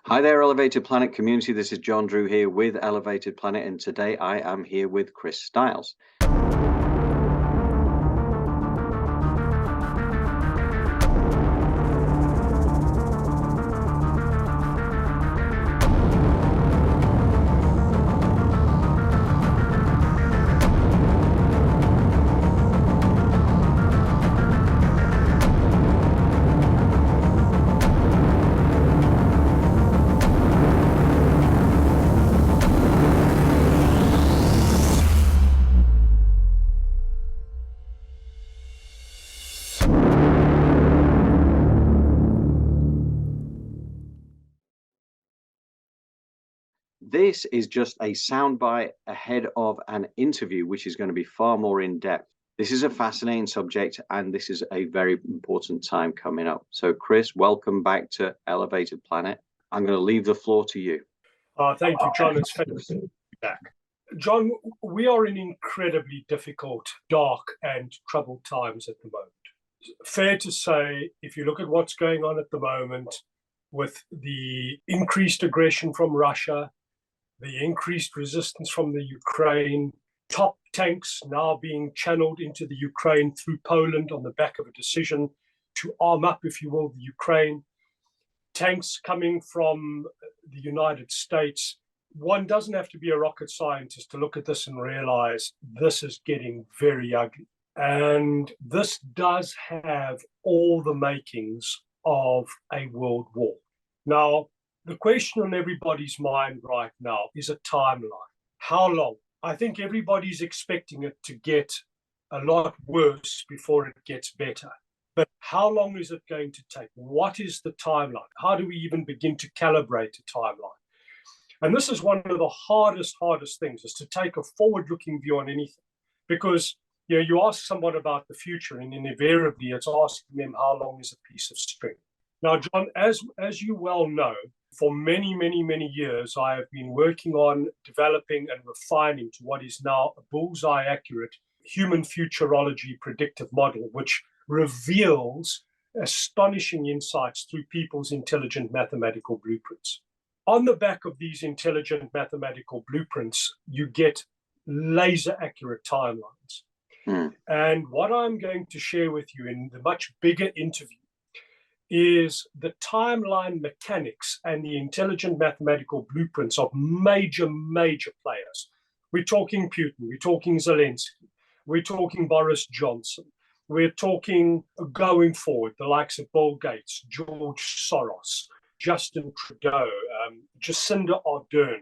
Hi there, Elevated Planet community. This is John Drew here with Elevated Planet, and today I am here with Chris Styles. This is just a soundbite ahead of an interview, which is going to be far more in depth. This is a fascinating subject, and this is a very important time coming up. So, Chris, welcome back to Elevated Planet. I'm going to leave the floor to you. Thank you, John. It's fantastic to be back. John, we are in incredibly difficult, dark, and troubled times at the moment. Fair to say, if you look at what's going on at the moment with the increased aggression from Russia, the increased resistance from the Ukraine, top tanks now being channeled into the Ukraine through Poland on the back of a decision to arm up, if you will, the Ukraine, tanks coming from the United States. One doesn't have to be a rocket scientist to look at this and realize this is getting very ugly. And this does have all the makings of a world war. Now, the question on everybody's mind right now is a timeline. How long? I think everybody's expecting it to get a lot worse before it gets better. But how long is it going to take? What is the timeline? How do we even begin to calibrate a timeline? And this is one of the hardest things, is to take a forward-looking view on anything. Because you ask someone about the future, and invariably it's asking them how long is a piece of string. Now, John, as you well know, for many years, I have been working on developing and refining to what is now a bullseye accurate human futurology predictive model, which reveals astonishing insights through people's intelligent mathematical blueprints. On the back of these intelligent mathematical blueprints, you get laser accurate timelines. And what I'm going to share with you in the much bigger interview is the timeline mechanics and the intelligent mathematical blueprints of major players. We're talking Putin, we're talking Zelensky, we're talking Boris Johnson, we're talking going forward, the likes of Bill Gates, George Soros, Justin Trudeau, Jacinda Ardern.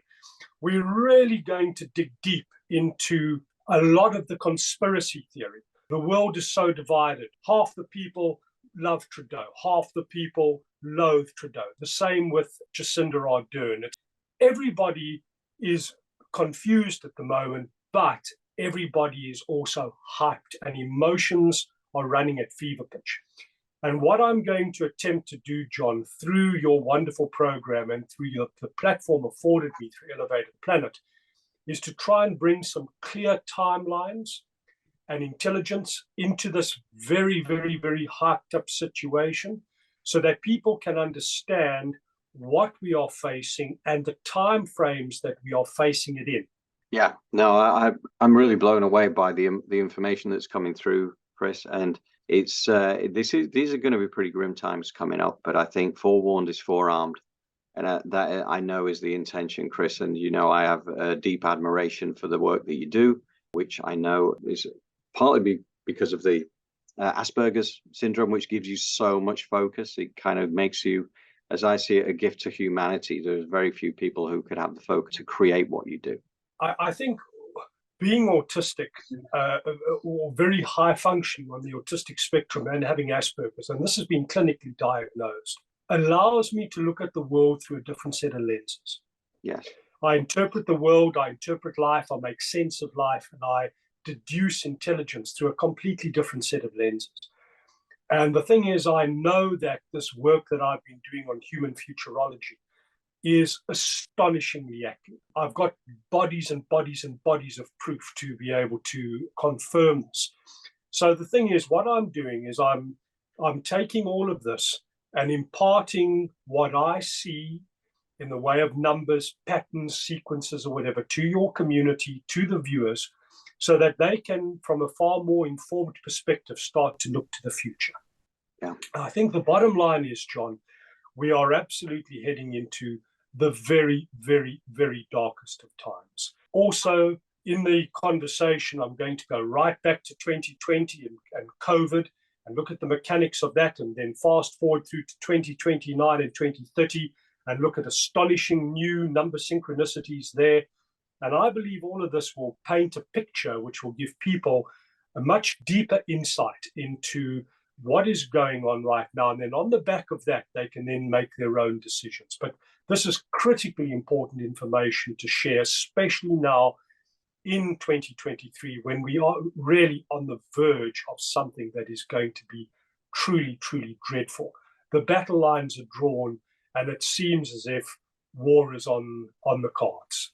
We're really going to dig deep into a lot of the conspiracy theory. The world is so divided. Half the people love Trudeau, half the people loathe Trudeau. The same with Jacinda Ardern. Everybody is confused at the moment, but everybody is also hyped, and emotions are running at fever pitch. And what I'm going to attempt to do, John, through your wonderful program and through the platform afforded me through Elevated Planet, is to try and bring some clear timelines and intelligence into this very hyped up situation, so that people can understand what we are facing and the time frames that we are facing it in. Yeah, no, I'm really blown away by the information that's coming through, Chris, and it's these are going to be pretty grim times coming up. But I think forewarned is forearmed, and that I know is the intention, Chris. And I have a deep admiration for the work that you do, which I know is partly because of the Asperger's syndrome, which gives you so much focus. It kind of makes you, as I see it, a gift to humanity. There's very few people who could have the focus to create what you do. I think being autistic or very high functioning on the autistic spectrum and having Asperger's, and this has been clinically diagnosed, allows me to look at the world through a different set of lenses. Yes. I interpret the world, I interpret life, I make sense of life, and I deduce intelligence through a completely different set of lenses. And the thing is, I know that this work that I've been doing on human futurology is astonishingly accurate. I've got bodies and bodies and bodies of proof to be able to confirm this. So the thing is, what I'm doing is I'm taking all of this and imparting what I see in the way of numbers, patterns, sequences, or whatever, to your community, to the viewers, so that they can, from a far more informed perspective, start to look to the future. Yeah. I think the bottom line is, John, we are absolutely heading into the very, very, very darkest of times. Also, in the conversation, I'm going to go right back to 2020 and COVID and look at the mechanics of that, and then fast forward through to 2029 and 2030 and look at astonishing new number synchronicities there. And I believe all of this will paint a picture which will give people a much deeper insight into what is going on right now. And then on the back of that, they can then make their own decisions. But this is critically important information to share, especially now in 2023, when we are really on the verge of something that is going to be truly, truly dreadful. The battle lines are drawn, and it seems as if war is on the cards.